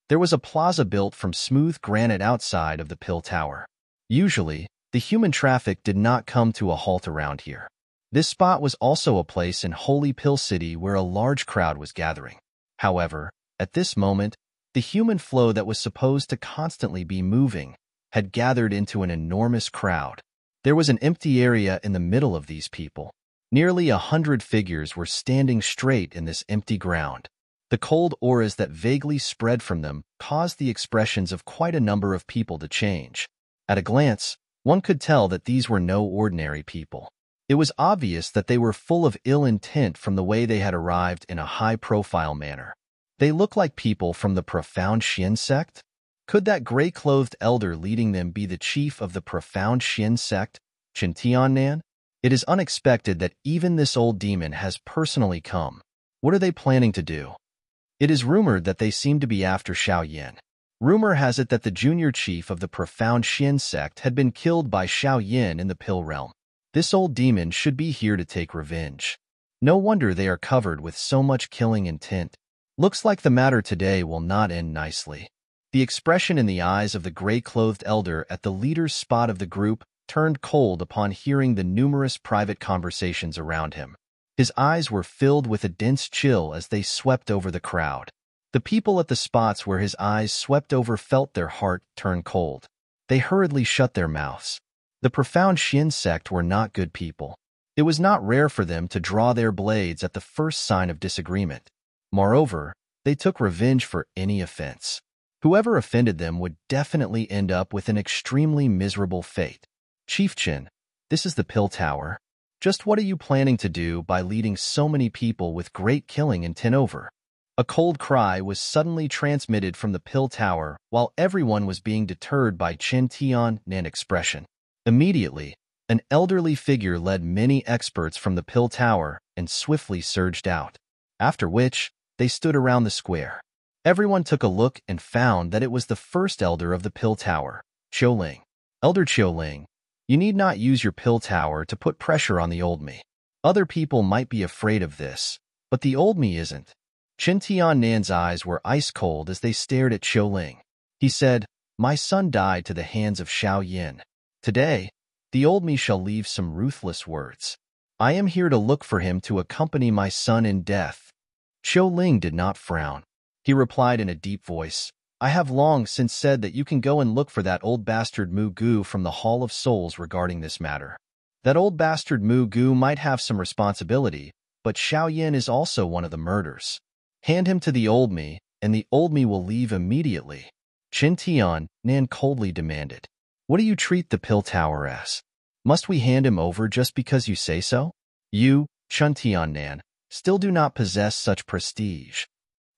There was a plaza built from smooth granite outside of the pill tower. Usually, the human traffic did not come to a halt around here. This spot was also a place in Holy Pill City where a large crowd was gathering. However, at this moment, the human flow that was supposed to constantly be moving had gathered into an enormous crowd. There was an empty area in the middle of these people. Nearly 100 figures were standing straight in this empty ground. The cold auras that vaguely spread from them caused the expressions of quite a number of people to change. At a glance, one could tell that these were no ordinary people. It was obvious that they were full of ill intent from the way they had arrived in a high-profile manner. They looked like people from the Profound Xian sect? Could that gray-clothed elder leading them be the chief of the Profound Xian sect, Chen Tiannan? It is unexpected that even this old demon has personally come. What are they planning to do? It is rumored that they seem to be after Xiao Yan. Rumor has it that the junior chief of the Profound Xian sect had been killed by Xiao Yan in the Pill Realm. This old demon should be here to take revenge. No wonder they are covered with so much killing intent. Looks like the matter today will not end nicely. The expression in the eyes of the gray-clothed elder at the leader's spot of the group turned cold upon hearing the numerous private conversations around him. His eyes were filled with a dense chill as they swept over the crowd. The people at the spots where his eyes swept over felt their heart turn cold. They hurriedly shut their mouths. The Profound Xian sect were not good people. It was not rare for them to draw their blades at the first sign of disagreement. Moreover, they took revenge for any offense. Whoever offended them would definitely end up with an extremely miserable fate. Chief Chen, this is the Pill Tower. Just what are you planning to do by leading so many people with great killing intent over? A cold cry was suddenly transmitted from the Pill Tower while everyone was being deterred by Chen Tiannan expression. Immediately, an elderly figure led many experts from the Pill Tower and swiftly surged out. After which, they stood around the square. Everyone took a look and found that it was the first elder of the Pill Tower, Qiu Ling. Elder Qiu Ling, you need not use your Pill Tower to put pressure on the old me. Other people might be afraid of this, but the old me isn't. Chen Tiannan's eyes were ice cold as they stared at Qiu Ling. He said, My son died to the hands of Xiao Yan. Today, the old me shall leave some ruthless words. I am here to look for him to accompany my son in death. Qiu Ling did not frown. He replied in a deep voice, I have long since said that you can go and look for that old bastard Mu Gu from the Hall of Souls regarding this matter. That old bastard Mu Gu might have some responsibility, but Xiao Yan is also one of the murders. Hand him to the old me, and the old me will leave immediately. Chen Tiannan coldly demanded. What do you treat the Pill Tower as? Must we hand him over just because you say so? You, Chen Tiannan, still do not possess such prestige.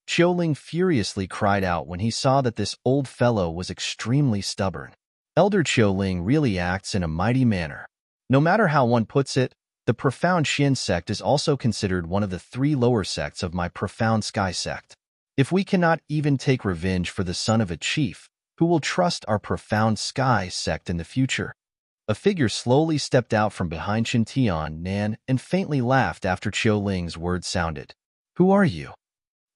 Qiu Ling furiously cried out when he saw that this old fellow was extremely stubborn. Elder Qiu Ling really acts in a mighty manner. No matter how one puts it, the Profound Xian sect is also considered one of the 3 lower sects of my Profound Sky sect. If we cannot even take revenge for the son of a chief, who will trust our Profound Sky sect in the future? A figure slowly stepped out from behind Chen Tiannan and faintly laughed after Qiu Ling's words sounded. Who are you?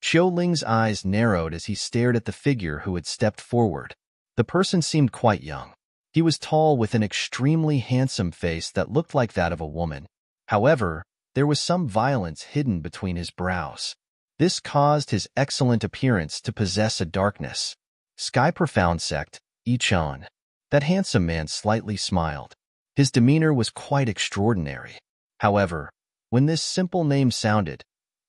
Qiu Ling's eyes narrowed as he stared at the figure who had stepped forward. The person seemed quite young. He was tall with an extremely handsome face that looked like that of a woman. However, there was some violence hidden between his brows. This caused his excellent appearance to possess a darkness. Sky Profound Sect, Chen. That handsome man slightly smiled. His demeanor was quite extraordinary. However, when this simple name sounded,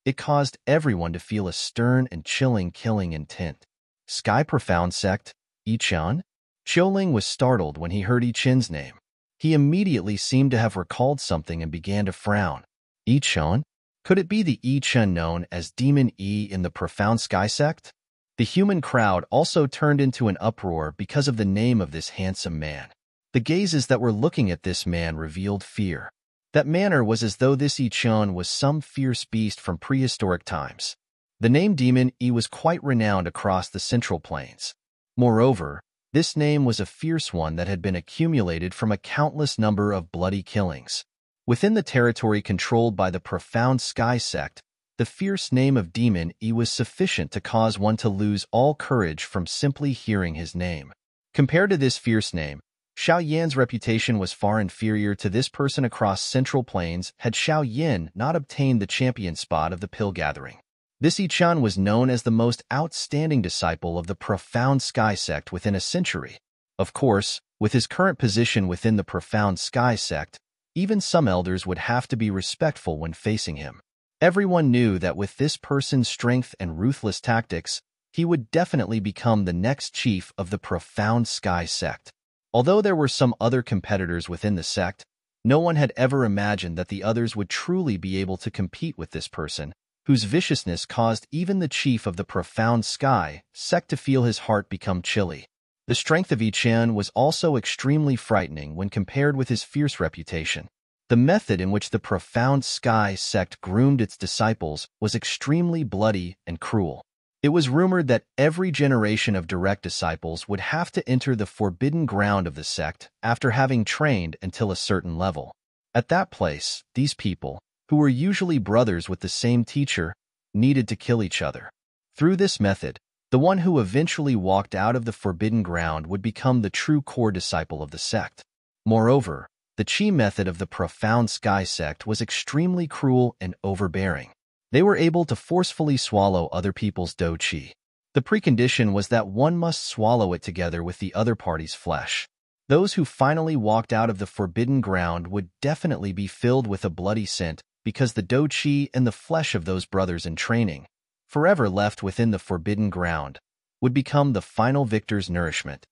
it caused everyone to feel a stern and chilling killing intent. Sky Profound Sect, Chen? Qiu Ling was startled when he heard Chen's name. He immediately seemed to have recalled something and began to frown. Chen? Could it be the Chen known as Demon Yi in the Profound Sky sect? The human crowd also turned into an uproar because of the name of this handsome man. The gazes that were looking at this man revealed fear. That manner was as though this Chen was some fierce beast from prehistoric times. The name Demon Yi was quite renowned across the Central Plains. Moreover, this name was a fierce one that had been accumulated from a countless number of bloody killings. Within the territory controlled by the Profound Sky sect, The fierce name of Demon E was sufficient to cause one to lose all courage from simply hearing his name. Compared to this fierce name, Xiao Yan's reputation was far inferior to this person across Central Plains had Xiao Yan not obtained the champion spot of the Pill Gathering. This Chen was known as the most outstanding disciple of the Profound Sky Sect within a century. Of course, with his current position within the Profound Sky Sect, even some elders would have to be respectful when facing him. Everyone knew that with this person's strength and ruthless tactics, he would definitely become the next chief of the Profound Sky Sect. Although there were some other competitors within the sect, no one had ever imagined that the others would truly be able to compete with this person, whose viciousness caused even the chief of the Profound Sky Sect to feel his heart become chilly. The strength of Chen was also extremely frightening when compared with his fierce reputation. The method in which the Profound Sky Sect groomed its disciples was extremely bloody and cruel. It was rumored that every generation of direct disciples would have to enter the forbidden ground of the sect after having trained until a certain level. At that place, these people, who were usually brothers with the same teacher, needed to kill each other. Through this method, the one who eventually walked out of the forbidden ground would become the true core disciple of the sect. Moreover, the Qi method of the Profound Sky Sect was extremely cruel and overbearing. They were able to forcefully swallow other people's Do Qi. The precondition was that one must swallow it together with the other party's flesh. Those who finally walked out of the forbidden ground would definitely be filled with a bloody scent because the Do Qi and the flesh of those brothers in training, forever left within the forbidden ground, would become the final victor's nourishment.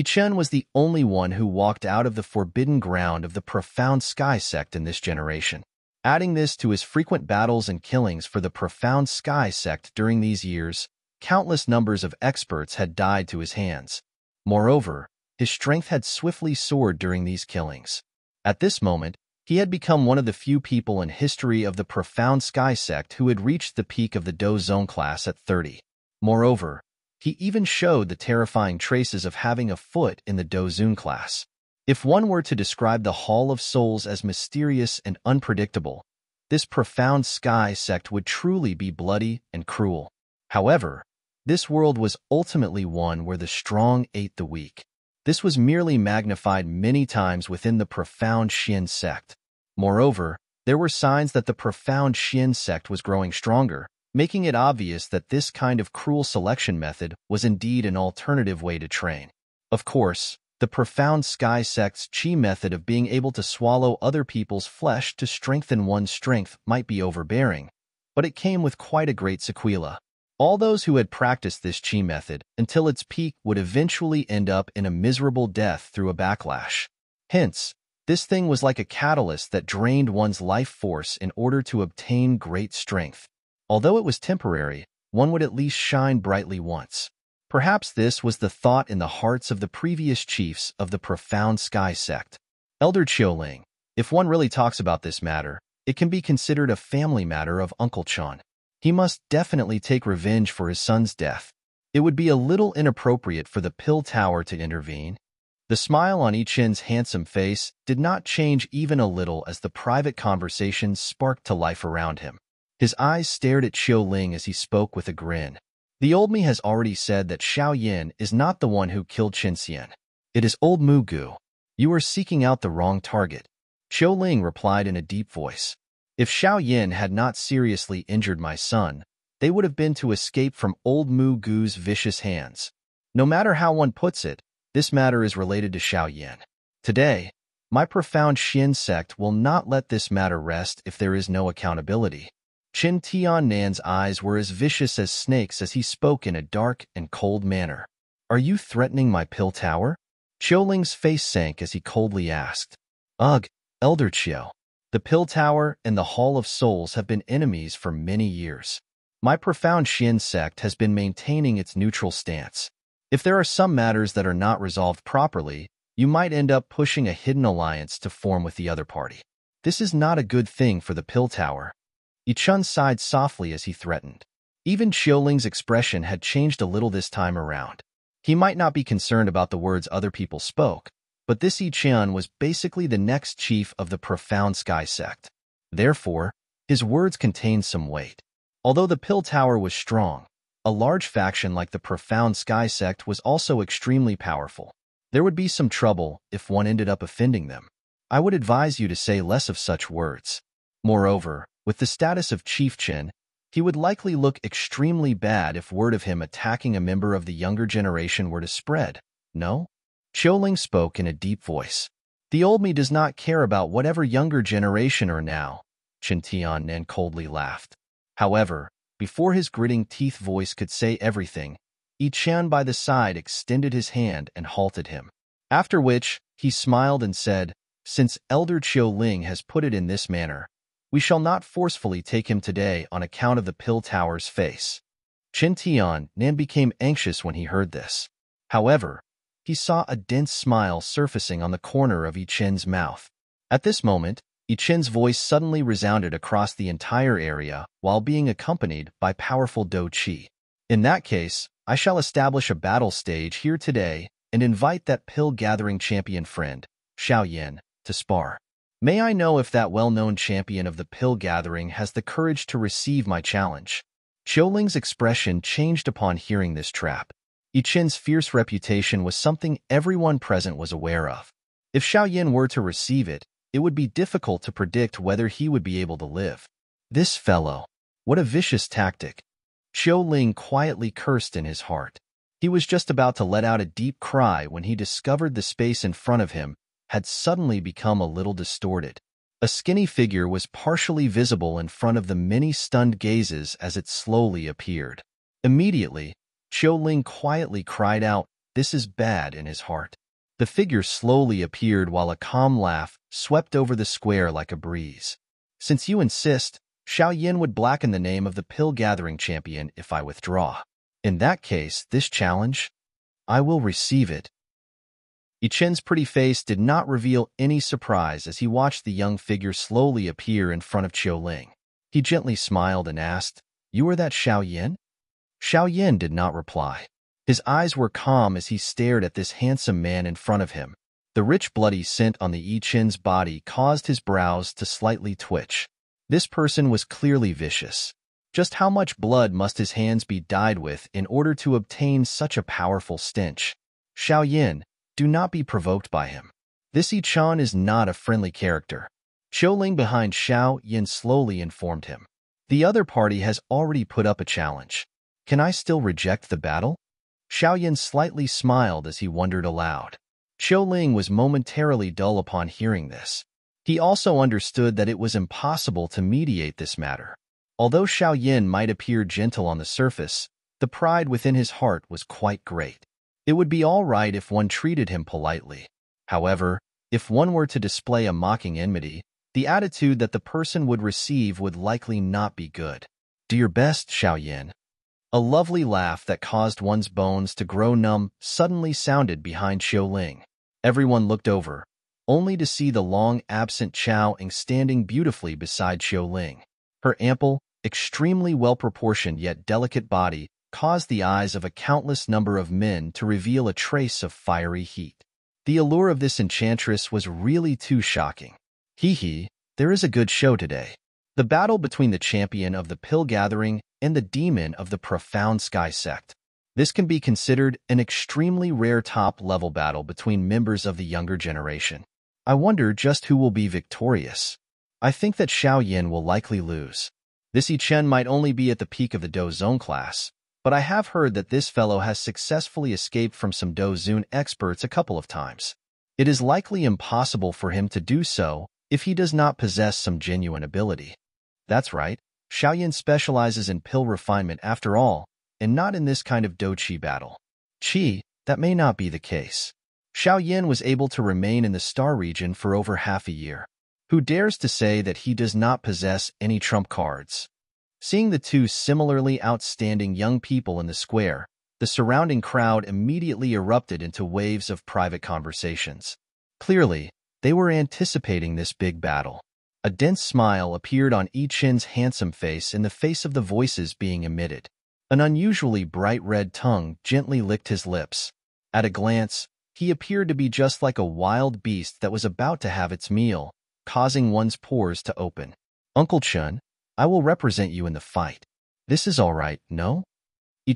Chen was the only one who walked out of the forbidden ground of the Profound Sky Sect in this generation. Adding this to his frequent battles and killings for the Profound Sky Sect during these years, countless numbers of experts had died to his hands. Moreover, his strength had swiftly soared during these killings. At this moment, he had become one of the few people in history of the Profound Sky Sect who had reached the peak of the Do Zone class at 30. Moreover, he even showed the terrifying traces of having a foot in the Do Zone class. If one were to describe the Hall of Souls as mysterious and unpredictable, this Profound Sky Sect would truly be bloody and cruel. However, this world was ultimately one where the strong ate the weak. This was merely magnified many times within the Profound Xian sect. Moreover, there were signs that the Profound Xian sect was growing stronger, making it obvious that this kind of cruel selection method was indeed an alternative way to train. Of course, the Profound Sky Sect's Qi method of being able to swallow other people's flesh to strengthen one's strength might be overbearing, but it came with quite a great sequela. All those who had practiced this Qi method until its peak would eventually end up in a miserable death through a backlash. Hence, this thing was like a catalyst that drained one's life force in order to obtain great strength. Although it was temporary, one would at least shine brightly once. Perhaps this was the thought in the hearts of the previous chiefs of the Profound Sky Sect. Elder Xiaoling, if one really talks about this matter, it can be considered a family matter of Uncle Chen. He must definitely take revenge for his son's death. It would be a little inappropriate for the Pill Tower to intervene. The smile on Chen's handsome face did not change even a little as the private conversation sparked to life around him. His eyes stared at Xiaoling as he spoke with a grin. The old me has already said that Xiao Yan is not the one who killed Chen Xian. It is old Mugu. You are seeking out the wrong target. Xiaoling replied in a deep voice. If Xiao Yan had not seriously injured my son, they would have been to escape from old Mugu's vicious hands. No matter how one puts it, this matter is related to Xiao Yan. Today, my Profound Xian sect will not let this matter rest if there is no accountability. Chen Tiannan's eyes were as vicious as snakes as he spoke in a dark and cold manner. Are you threatening my Pill Tower? Xiaoling's face sank as he coldly asked. Ugh, Elder Xiao. The Pill Tower and the Hall of Souls have been enemies for many years. My Profound Xian sect has been maintaining its neutral stance. If there are some matters that are not resolved properly, you might end up pushing a hidden alliance to form with the other party. This is not a good thing for the Pill Tower. Chen sighed softly as he threatened. Even Xiaoling's expression had changed a little this time around. He might not be concerned about the words other people spoke, but this Chen was basically the next chief of the Profound Sky Sect. Therefore, his words contained some weight. Although the Pill Tower was strong, a large faction like the Profound Sky Sect was also extremely powerful. There would be some trouble if one ended up offending them. I would advise you to say less of such words. Moreover, with the status of Chief Chen, he would likely look extremely bad if word of him attacking a member of the younger generation were to spread. No? Xiaoling spoke in a deep voice. The old me does not care about whatever younger generation are now. Chen Tiannan coldly laughed. However, before his gritting teeth voice could say everything, Yi Chen by the side extended his hand and halted him. After which, he smiled and said, "Since Elder Xiaoling has put it in this manner, we shall not forcefully take him today on account of the Pill Tower's face." Chen Tiannan became anxious when he heard this. However, he saw a dense smile surfacing on the corner of Yi Chen's mouth. At this moment, Yi Chen's voice suddenly resounded across the entire area while being accompanied by powerful Do Qi. "In that case, I shall establish a battle stage here today and invite that pill-gathering champion friend, Xiao Yan, to spar. May I know if that well-known champion of the pill-gathering has the courage to receive my challenge?" Xiaoling's expression changed upon hearing this trap. Yi Chen's fierce reputation was something everyone present was aware of. If Xiao Yan were to receive it, it would be difficult to predict whether he would be able to live. This fellow, what a vicious tactic. Xiaoling quietly cursed in his heart. He was just about to let out a deep cry when he discovered the space in front of him had suddenly become a little distorted. A skinny figure was partially visible in front of the many stunned gazes as it slowly appeared. Immediately, Xiaoling quietly cried out, "This is bad," in his heart. The figure slowly appeared while a calm laugh swept over the square like a breeze. "Since you insist, Xiao Yan would blacken the name of the pill-gathering champion if I withdraw. In that case, this challenge, I will receive it." Yi Chen's pretty face did not reveal any surprise as he watched the young figure slowly appear in front of Xiaoling. He gently smiled and asked, "You are that Xiao Yan?" Xiao Yan did not reply. His eyes were calm as he stared at this handsome man in front of him. The rich bloody scent on the Yi Chen's body caused his brows to slightly twitch. This person was clearly vicious. Just how much blood must his hands be dyed with in order to obtain such a powerful stench? "Xiao Yan, do not be provoked by him. This Yi Chen is not a friendly character." Xiaoling behind Xiao Yan slowly informed him. "The other party has already put up a challenge. Can I still reject the battle?" Xiao Yan slightly smiled as he wondered aloud. Xiaoling was momentarily dull upon hearing this. He also understood that it was impossible to mediate this matter. Although Xiao Yan might appear gentle on the surface, the pride within his heart was quite great. It would be all right if one treated him politely. However, if one were to display a mocking enmity, the attitude that the person would receive would likely not be good. "Do your best, Xiao Yan." A lovely laugh that caused one's bones to grow numb suddenly sounded behind Xiaoling. Everyone looked over, only to see the long-absent Xiao Yan standing beautifully beside Xiaoling. Her ample, extremely well-proportioned yet delicate body caused the eyes of a countless number of men to reveal a trace of fiery heat. The allure of this enchantress was really too shocking. Hee, there is a good show today. The battle between the champion of the Pill Gathering and the demon of the Profound Sky Sect. This can be considered an extremely rare top-level battle between members of the younger generation. I wonder just who will be victorious. I think that Xiao Yan will likely lose. This Yi Chen might only be at the peak of the Do Zone class, but I have heard that this fellow has successfully escaped from some Do Zone experts a couple of times. It is likely impossible for him to do so if he does not possess some genuine ability. That's right, Xiao Yan specializes in pill refinement after all, and not in this kind of Do Qi battle. That may not be the case. Xiao Yan was able to remain in the star region for over half a year. Who dares to say that he does not possess any trump cards? Seeing the two similarly outstanding young people in the square, the surrounding crowd immediately erupted into waves of private conversations. Clearly, they were anticipating this big battle. A dense smile appeared on Yi Chen's handsome face in the face of the voices being emitted. An unusually bright red tongue gently licked his lips. At a glance, he appeared to be just like a wild beast that was about to have its meal, causing one's pores to open. "Uncle Chen, I will represent you in the fight." This is all right, no?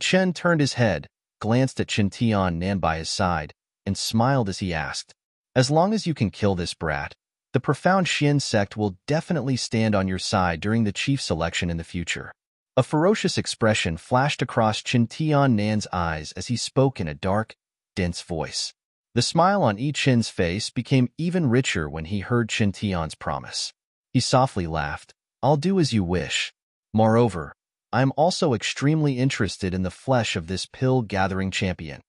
Chen turned his head, glanced at Xiao Yan by his side, and smiled as he asked, "As long as you can kill this brat, the profound Xin sect will definitely stand on your side during the chief selection in the future." A ferocious expression flashed across Xiao Yan's eyes as he spoke in a dark, dense voice. The smile on Chen's face became even richer when he heard Xiao Yan's promise. He softly laughed. "I'll do as you wish. Moreover, I am also extremely interested in the flesh of this pill-gathering champion."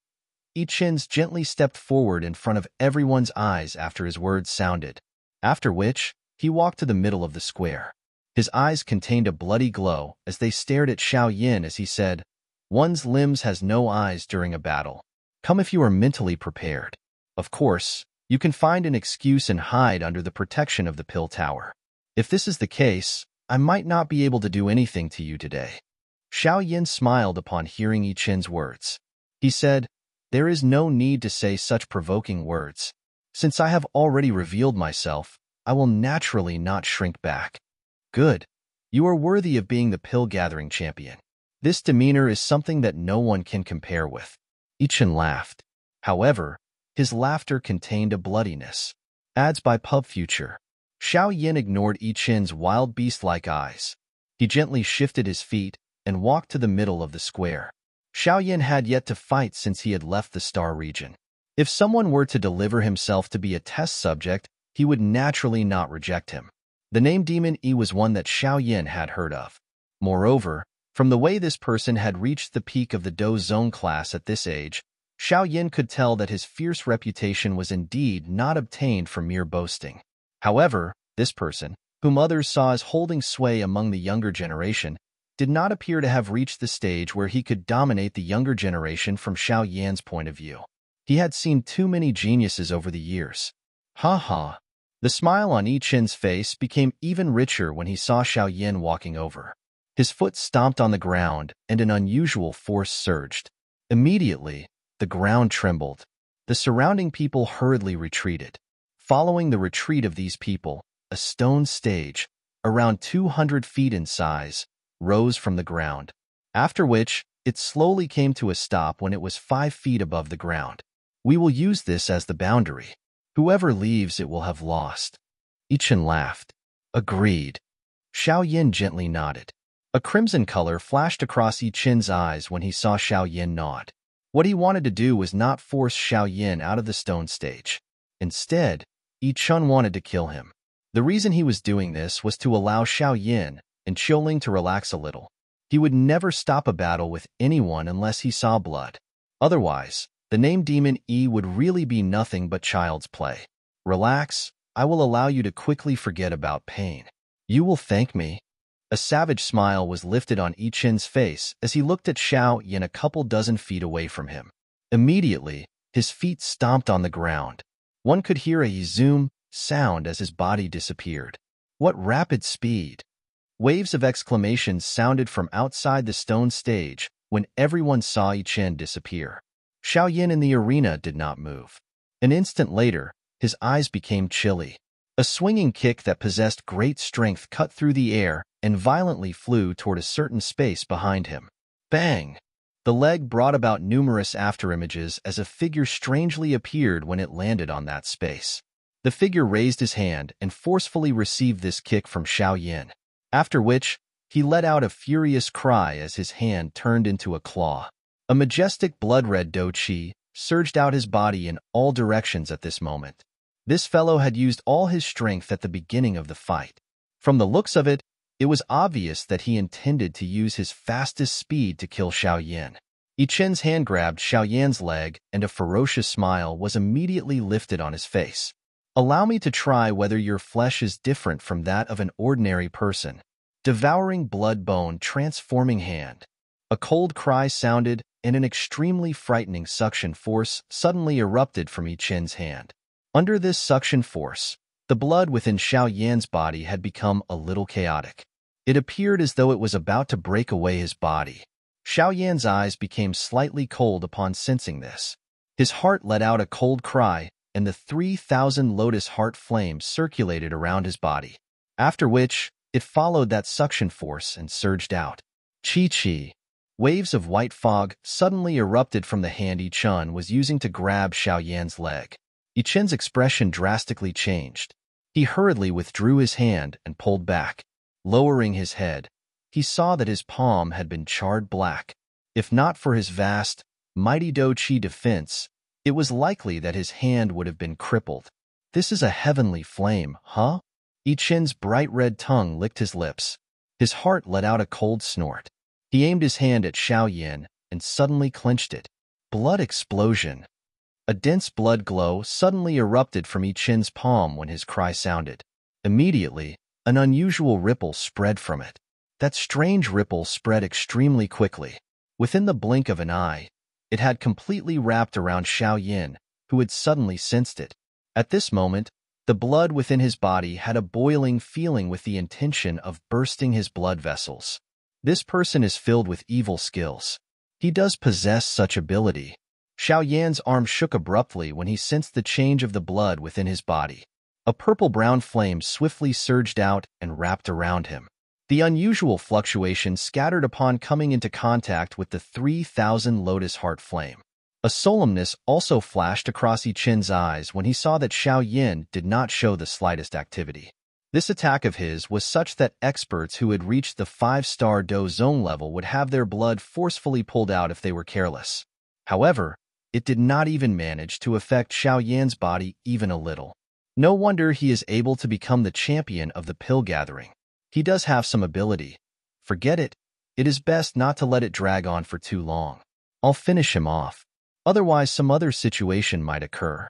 Chen gently stepped forward in front of everyone's eyes after his words sounded, after which he walked to the middle of the square. His eyes contained a bloody glow as they stared at Xiao Yan as he said, "One's limbs has no eyes during a battle. Come if you are mentally prepared. Of course, you can find an excuse and hide under the protection of the pill tower. If this is the case, I might not be able to do anything to you today." Xiao Yan smiled upon hearing Chen's words. He said, "There is no need to say such provoking words. Since I have already revealed myself, I will naturally not shrink back." "Good. You are worthy of being the pill-gathering champion. This demeanor is something that no one can compare with." Chen laughed. However, his laughter contained a bloodiness. Ads by Pub Future. Xiao Yan ignored Chen's wild beast-like eyes. He gently shifted his feet and walked to the middle of the square. Xiao Yan had yet to fight since he had left the Star region. If someone were to deliver himself to be a test subject, he would naturally not reject him. The name Demon E was one that Xiao Yan had heard of. Moreover, from the way this person had reached the peak of the Do Zone class at this age, Xiao Yan could tell that his fierce reputation was indeed not obtained from mere boasting. However, this person, whom others saw as holding sway among the younger generation, did not appear to have reached the stage where he could dominate the younger generation from Xiao Yan's point of view. He had seen too many geniuses over the years. Ha ha. The smile on Chen's face became even richer when he saw Xiao Yan walking over. His foot stomped on the ground, and an unusual force surged. Immediately, the ground trembled. The surrounding people hurriedly retreated. Following the retreat of these people, a stone stage, around 200 feet in size, rose from the ground, after which it slowly came to a stop when it was 5 feet above the ground. "We will use this as the boundary. Whoever leaves it will have lost." Chen laughed. "Agreed." Xiao Yan gently nodded. A crimson color flashed across Chen's eyes when he saw Xiao Yan nod. What he wanted to do was not force Xiao Yan out of the stone stage. Instead, Chen wanted to kill him. The reason he was doing this was to allow Xiao Yan and Qiuling to relax a little. He would never stop a battle with anyone unless he saw blood. Otherwise, the name Demon E would really be nothing but child's play. "Relax, I will allow you to quickly forget about pain. You will thank me." A savage smile was lifted on Chen's face as he looked at Xiao Yan a couple dozen feet away from him. Immediately, his feet stomped on the ground. One could hear a zoom sound as his body disappeared. What rapid speed! Waves of exclamations sounded from outside the stone stage when everyone saw Chen disappear. Xiao Yan in the arena did not move. An instant later, his eyes became chilly. A swinging kick that possessed great strength cut through the air and violently flew toward a certain space behind him. Bang! The leg brought about numerous afterimages as a figure strangely appeared when it landed on that space. The figure raised his hand and forcefully received this kick from Xiao Yan, after which he let out a furious cry as his hand turned into a claw. A majestic blood-red Do Qi surged out his body in all directions at this moment. This fellow had used all his strength at the beginning of the fight. From the looks of it, it was obvious that he intended to use his fastest speed to kill Xiao Yan. Chen's hand grabbed Xiao Yan's leg, and a ferocious smile was immediately lifted on his face. "Allow me to try whether your flesh is different from that of an ordinary person." Devouring blood-bone transforming hand. A cold cry sounded, and an extremely frightening suction force suddenly erupted from Chen's hand. Under this suction force, the blood within Xiao Yan's body had become a little chaotic. It appeared as though it was about to break away his body. Xiao Yan's eyes became slightly cold upon sensing this. His heart let out a cold cry, and the 3,000 lotus heart flames circulated around his body, after which it followed that suction force and surged out. Chi. Waves of white fog suddenly erupted from the hand Chen was using to grab Xiao Yan's leg. Chen's expression drastically changed. He hurriedly withdrew his hand and pulled back. Lowering his head, he saw that his palm had been charred black. If not for his vast, mighty Do Chi defense, it was likely that his hand would have been crippled. This is a heavenly flame, huh? Chen's bright red tongue licked his lips. His heart let out a cold snort. He aimed his hand at Xiao Yan and suddenly clenched it. Blood explosion. A dense blood glow suddenly erupted from Chen's palm when his cry sounded. Immediately, an unusual ripple spread from it. That strange ripple spread extremely quickly. Within the blink of an eye, it had completely wrapped around Xiao Yan, who had suddenly sensed it. At this moment, the blood within his body had a boiling feeling with the intention of bursting his blood vessels. This person is filled with evil skills. He does possess such ability. Xiao Yan's arm shook abruptly when he sensed the change of the blood within his body. A purple-brown flame swiftly surged out and wrapped around him. The unusual fluctuation scattered upon coming into contact with the 3,000 lotus heart flame. A solemnness also flashed across Chen's eyes when he saw that Xiao Yan did not show the slightest activity. This attack of his was such that experts who had reached the 5-star Do Zone level would have their blood forcefully pulled out if they were careless. However, it did not even manage to affect Xiao Yan's body even a little. No wonder he is able to become the champion of the pill gathering. He does have some ability. Forget it. It is best not to let it drag on for too long. I'll finish him off. Otherwise, some other situation might occur.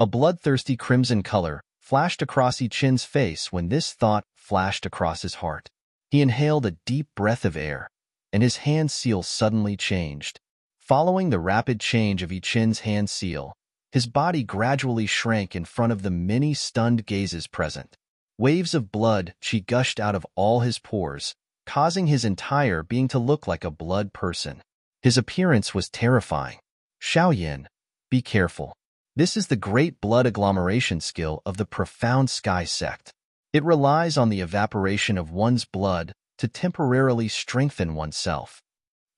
A bloodthirsty crimson color flashed across Chen's face when this thought flashed across his heart. He inhaled a deep breath of air, and his hand seal suddenly changed. Following the rapid change of Chen's hand seal, his body gradually shrank in front of the many stunned gazes present. Waves of blood gushed out of all his pores, causing his entire being to look like a blood person. His appearance was terrifying. Xiao Yan, be careful. This is the great blood agglomeration skill of the Profound Sky sect. It relies on the evaporation of one's blood to temporarily strengthen oneself.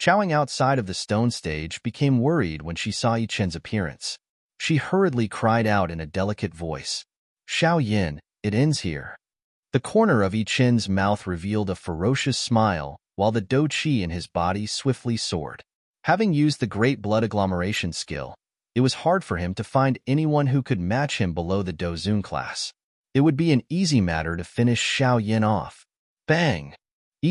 Chowing outside of the stone stage became worried when she saw Chen's appearance. She hurriedly cried out in a delicate voice, "Xiao Yan, it ends here." The corner of Chen's mouth revealed a ferocious smile, while the Do Chi in his body swiftly soared. Having used the great blood agglomeration skill, it was hard for him to find anyone who could match him below the Dozun class. It would be an easy matter to finish Xiao Yan off. Bang!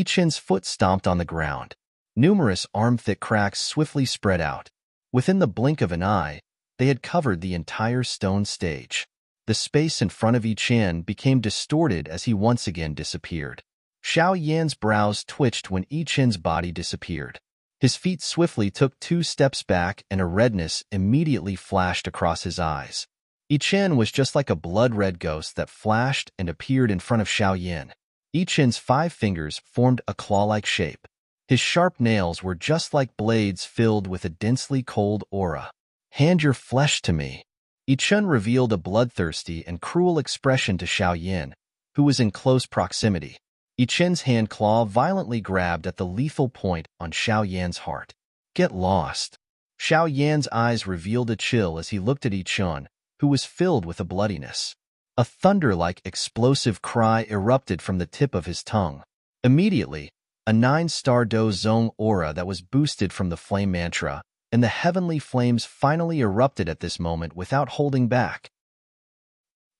Chen's foot stomped on the ground. Numerous arm-thick cracks swiftly spread out. Within the blink of an eye, they had covered the entire stone stage. The space in front of Chen became distorted as he once again disappeared. Xiao Yan's brows twitched when Chen's body disappeared. His feet swiftly took 2 steps back and a redness immediately flashed across his eyes. Chen was just like a blood-red ghost that flashed and appeared in front of Xiao Yan. Chen's 5 fingers formed a claw-like shape. His sharp nails were just like blades filled with a densely cold aura. "Hand your flesh to me." Chen revealed a bloodthirsty and cruel expression to Xiao Yan, who was in close proximity. Chen's hand claw violently grabbed at the lethal point on Xiao Yan's heart. "Get lost." Xiao Yan's eyes revealed a chill as he looked at Chen, who was filled with a bloodiness. A thunder-like explosive cry erupted from the tip of his tongue. Immediately, a 9-star Do Zone aura that was boosted from the flame mantra, and the heavenly flames finally erupted at this moment without holding back.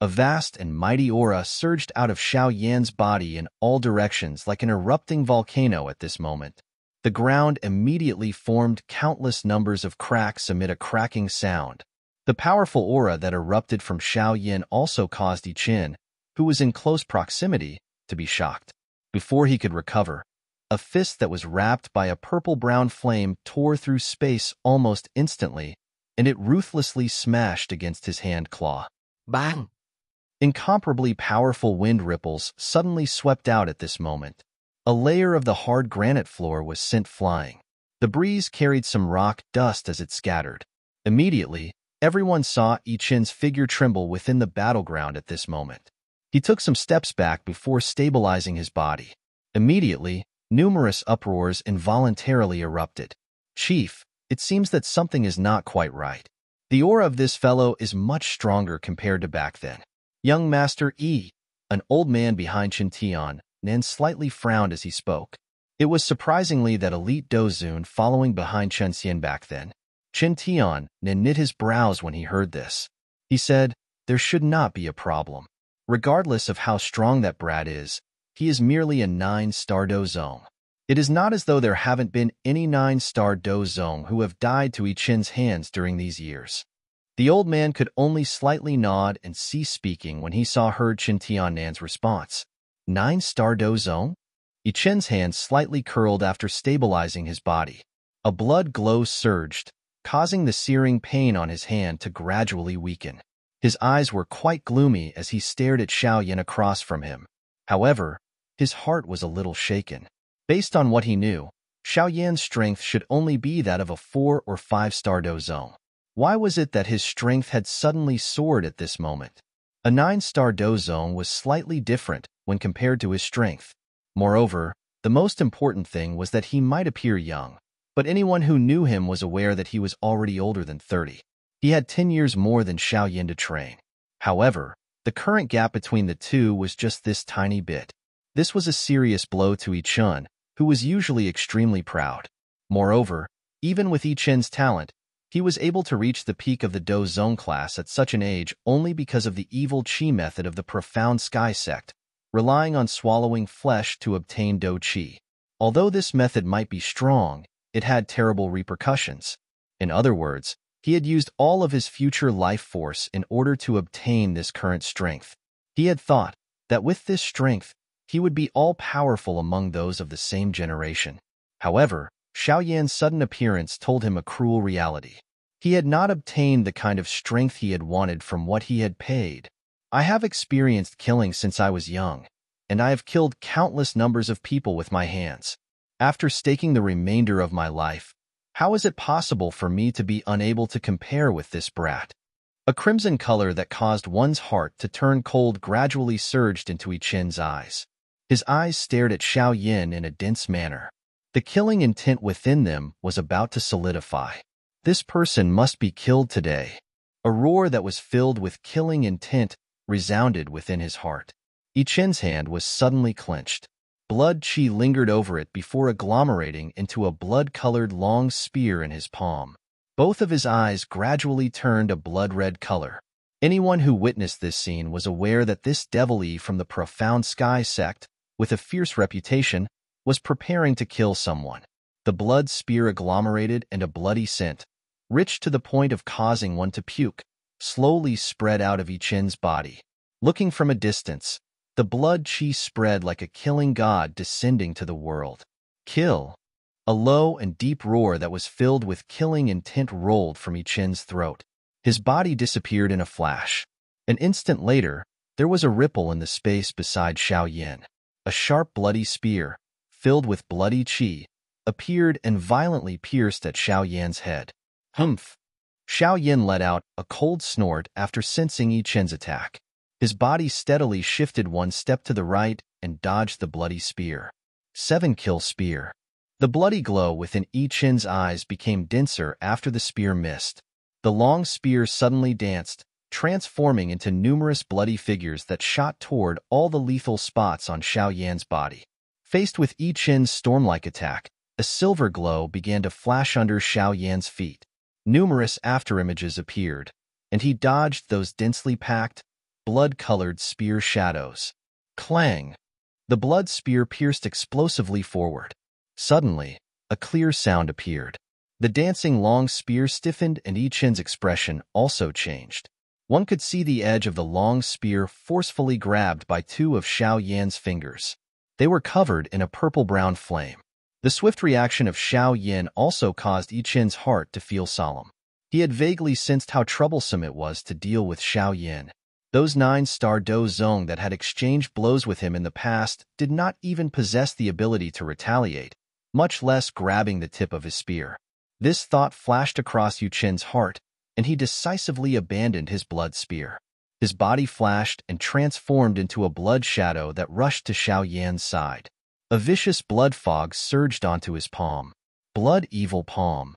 A vast and mighty aura surged out of Xiao Yan's body in all directions like an erupting volcano at this moment. The ground immediately formed countless numbers of cracks amid a cracking sound. The powerful aura that erupted from Xiao Yan also caused Chen, who was in close proximity, to be shocked. Before he could recover, a fist that was wrapped by a purple-brown flame tore through space almost instantly, and it ruthlessly smashed against his hand claw. Bang! Incomparably powerful wind ripples suddenly swept out at this moment. A layer of the hard granite floor was sent flying. The breeze carried some rock dust as it scattered. Immediately, everyone saw Chen's figure tremble within the battleground at this moment. He took some steps back before stabilizing his body. Immediately, Numerous uproars involuntarily erupted. "Chief, it seems that something is not quite right. The aura of this fellow is much stronger compared to back then." Young Master E, an old man behind Chen Nan slightly frowned as he spoke. It was surprisingly that elite Dozun following behind Chen Xian back then. Chen Nan knit his brows when he heard this. He said, "There should not be a problem. Regardless of how strong that brat is, he is merely a 9-star Dozong. It is not as though there haven't been any 9-star Dozong who have died to Yi Chen's hands during these years." The old man could only slightly nod and cease speaking when he heard Chen Tiannan's response. 9-star Dozong? Yi Chen's hands slightly curled after stabilizing his body. A blood glow surged, causing the searing pain on his hand to gradually weaken. His eyes were quite gloomy as he stared at Xiao Yan across from him. However, his heart was a little shaken. Based on what he knew, Xiao Yan's strength should only be that of a 4 or 5-star Dozong. Why was it that his strength had suddenly soared at this moment? A 9-star Dozong was slightly different when compared to his strength. Moreover, the most important thing was that he might appear young, but anyone who knew him was aware that he was already older than 30. He had 10 years more than Xiao Yan to train. However, the current gap between the two was just this tiny bit. This was a serious blow to Yi Chen, who was usually extremely proud. Moreover, even with Yi Chen's talent, he was able to reach the peak of the Dozong class at such an age only because of the evil Qi method of the Profound Sky sect, relying on swallowing flesh to obtain Do Qi. Although this method might be strong, it had terrible repercussions. In other words, he had used all of his future life force in order to obtain this current strength. He had thought that with this strength, he would be all-powerful among those of the same generation. However, Xiao Yan's sudden appearance told him a cruel reality. He had not obtained the kind of strength he had wanted from what he had paid. "I have experienced killing since I was young, and I have killed countless numbers of people with my hands. After staking the remainder of my life, how is it possible for me to be unable to compare with this brat?" A crimson color that caused one's heart to turn cold gradually surged into Yi Chen's eyes. His eyes stared at Xiao Yan in a dense manner. The killing intent within them was about to solidify. This person must be killed today. A roar that was filled with killing intent resounded within his heart. Yi Chen's hand was suddenly clenched. Blood qi lingered over it before agglomerating into a blood-colored long spear in his palm. Both of his eyes gradually turned a blood-red color. Anyone who witnessed this scene was aware that this devil from the Profound Sky sect, with a fierce reputation, was preparing to kill someone. The blood spear agglomerated and a bloody scent, rich to the point of causing one to puke, slowly spread out of Yi Chen's body. Looking from a distance, the blood qi spread like a killing god descending to the world. "Kill!" A low and deep roar that was filled with killing intent rolled from Yi Chen's throat. His body disappeared in a flash. An instant later, there was a ripple in the space beside Xiao Yan. A sharp bloody spear, filled with bloody qi, appeared and violently pierced at Xiao Yan's head. Humph! Xiao Yan let out a cold snort after sensing Yi Chen's attack. His body steadily shifted one step to the right and dodged the bloody spear. 7-kill spear. The bloody glow within Yi Chen's eyes became denser after the spear missed. The long spear suddenly danced, transforming into numerous bloody figures that shot toward all the lethal spots on Xiao Yan's body. Faced with Yi Chen's storm-like attack, a silver glow began to flash under Xiao Yan's feet. Numerous afterimages appeared, and he dodged those densely packed, blood-colored spear shadows. Clang! The blood spear pierced explosively forward. Suddenly, a clear sound appeared. The dancing long spear stiffened and Yi Chen's expression also changed. One could see the edge of the long spear forcefully grabbed by two of Xiao Yan's fingers. They were covered in a purple-brown flame. The swift reaction of Xiao Yan also caused Yi Chen's heart to feel solemn. He had vaguely sensed how troublesome it was to deal with Xiao Yan. Those 9-star Dozong that had exchanged blows with him in the past did not even possess the ability to retaliate, much less grabbing the tip of his spear. This thought flashed across Yi Chen's heart, and he decisively abandoned his blood spear. His body flashed and transformed into a blood shadow that rushed to Xiao Yan's side. A vicious blood fog surged onto his palm. Blood evil palm.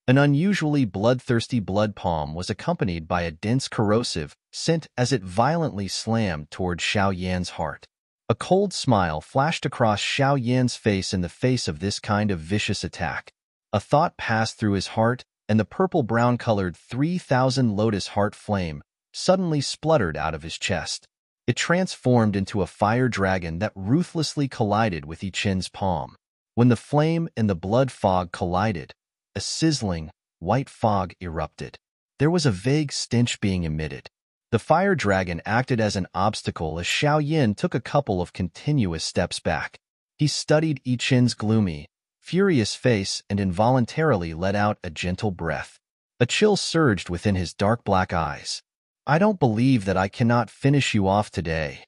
An unusually bloodthirsty blood palm was accompanied by a dense corrosive scent as it violently slammed toward Xiao Yan's heart. A cold smile flashed across Xiao Yan's face in the face of this kind of vicious attack. A thought passed through his heart, and the purple-brown-colored 3,000 lotus heart flame suddenly spluttered out of his chest. It transformed into a fire dragon that ruthlessly collided with Chen's palm. When the flame and the blood fog collided, a sizzling, white fog erupted. There was a vague stench being emitted. The fire dragon acted as an obstacle as Xiao Yan took a couple of continuous steps back. He studied Chen's gloomy, furious face and involuntarily let out a gentle breath. A chill surged within his dark black eyes. I don't believe that I cannot finish you off today.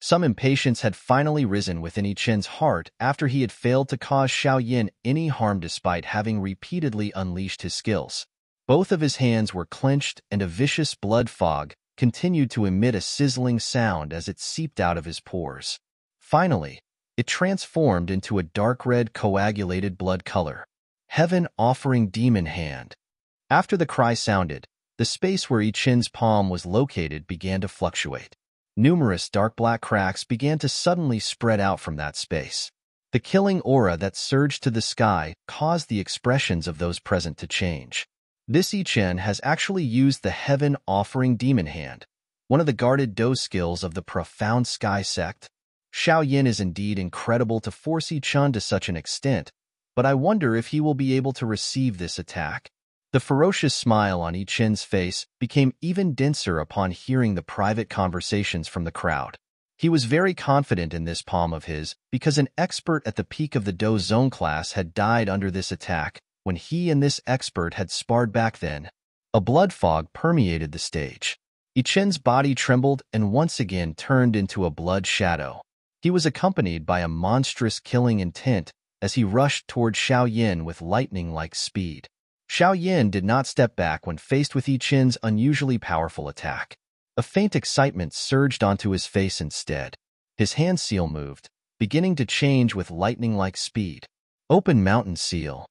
Some impatience had finally risen within Chen's heart after he had failed to cause Xiao Yan any harm despite having repeatedly unleashed his skills. Both of his hands were clenched and a vicious blood fog continued to emit a sizzling sound as it seeped out of his pores. Finally, it transformed into a dark red coagulated blood color. Heaven offering demon hand. After the cry sounded, the space where Chen's palm was located began to fluctuate. Numerous dark black cracks began to suddenly spread out from that space. The killing aura that surged to the sky caused the expressions of those present to change. This Chen has actually used the Heaven Offering Demon Hand, one of the guarded Do skills of the Profound Sky sect. Xiao Yan is indeed incredible to force Chen to such an extent, but I wonder if he will be able to receive this attack. The ferocious smile on Chen's face became even denser upon hearing the private conversations from the crowd. He was very confident in this palm of his because an expert at the peak of the Do Zone class had died under this attack when he and this expert had sparred back then. A blood fog permeated the stage. Chen's body trembled and once again turned into a blood shadow. He was accompanied by a monstrous killing intent as he rushed toward Xiao Yan with lightning-like speed. Xiao Yan did not step back when faced with Chen's unusually powerful attack. A faint excitement surged onto his face instead. His hand seal moved, beginning to change with lightning-like speed. Open mountain seal.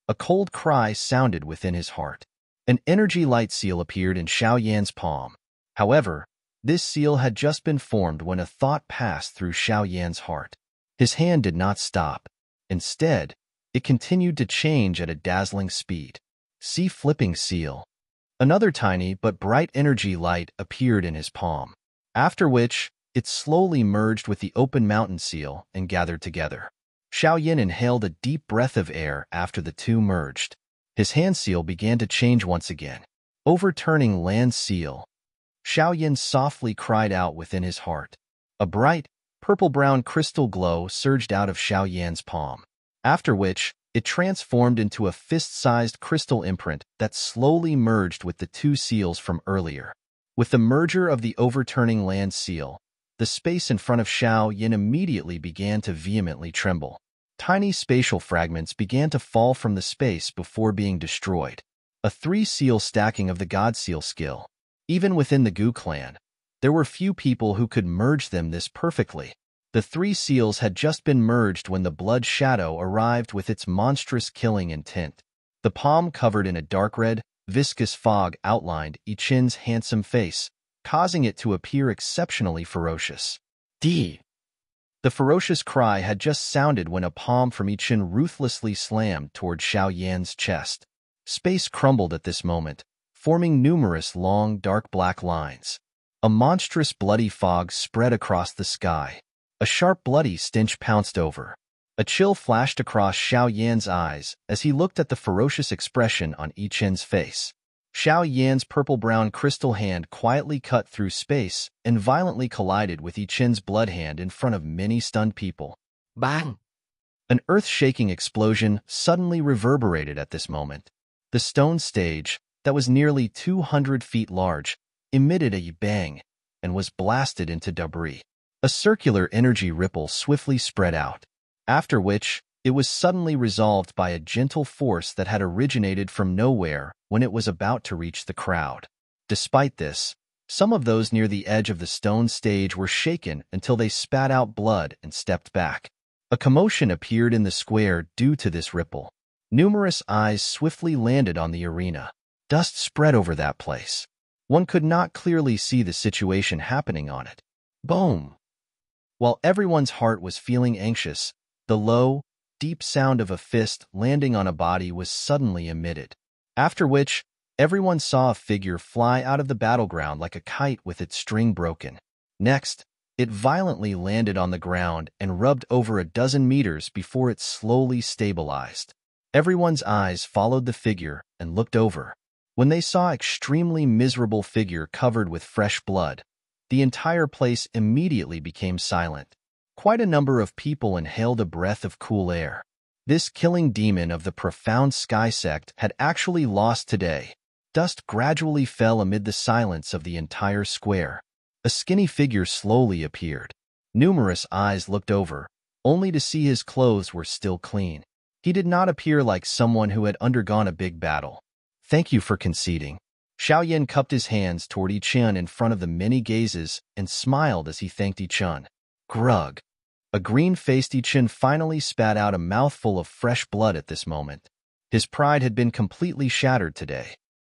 A cold cry sounded within his heart. An energy light seal appeared in Xiao Yan's palm. However, this seal had just been formed when a thought passed through Xiao Yan's heart. His hand did not stop. Instead, it continued to change at a dazzling speed. See flipping seal. Another tiny but bright energy light appeared in his palm, after which it slowly merged with the open mountain seal and gathered together. Xiao Yan inhaled a deep breath of air after the two merged. His hand seal began to change once again, overturning land seal. Xiao Yan softly cried out within his heart. A bright, purple-brown crystal glow surged out of Xiao Yan's palm, after which it transformed into a fist-sized crystal imprint that slowly merged with the two seals from earlier. With the merger of the overturning land seal, the space in front of Xiao Yan immediately began to vehemently tremble. Tiny spatial fragments began to fall from the space before being destroyed. A three-seal stacking of the God Seal skill. Even within the Gu clan, there were few people who could merge them this perfectly. The three seals had just been merged when the blood shadow arrived with its monstrous killing intent. The palm covered in a dark red, viscous fog outlined Chen's handsome face, causing it to appear exceptionally ferocious. D. The ferocious cry had just sounded when a palm from Chen ruthlessly slammed toward Xiao Yan's chest. Space crumbled at this moment, forming numerous long, dark black lines. A monstrous bloody fog spread across the sky. A sharp bloody stench pounced over. A chill flashed across Xiao Yan's eyes as he looked at the ferocious expression on Chen's face. Xiao Yan's purple-brown crystal hand quietly cut through space and violently collided with Chen's blood hand in front of many stunned people. Bang! An earth-shaking explosion suddenly reverberated at this moment. The stone stage, that was nearly 200 feet large, emitted a bang and was blasted into debris. A circular energy ripple swiftly spread out, after which it was suddenly resolved by a gentle force that had originated from nowhere when it was about to reach the crowd. Despite this, some of those near the edge of the stone stage were shaken until they spat out blood and stepped back. A commotion appeared in the square due to this ripple. Numerous eyes swiftly landed on the arena. Dust spread over that place. One could not clearly see the situation happening on it. Boom! While everyone's heart was feeling anxious, the low, deep sound of a fist landing on a body was suddenly emitted. After which, everyone saw a figure fly out of the battleground like a kite with its string broken. Next, it violently landed on the ground and rubbed over a dozen meters before it slowly stabilized. Everyone's eyes followed the figure and looked over. When they saw an extremely miserable figure covered with fresh blood, the entire place immediately became silent. Quite a number of people inhaled a breath of cool air. This killing demon of the profound sky sect had actually lost today. Dust gradually fell amid the silence of the entire square. A skinny figure slowly appeared. Numerous eyes looked over, only to see his clothes were still clean. He did not appear like someone who had undergone a big battle. Thank you for conceding. Xiao Yan cupped his hands toward Chen in front of the many gazes and smiled as he thanked Chen. Grug. A green-faced Chen finally spat out a mouthful of fresh blood at this moment. His pride had been completely shattered today.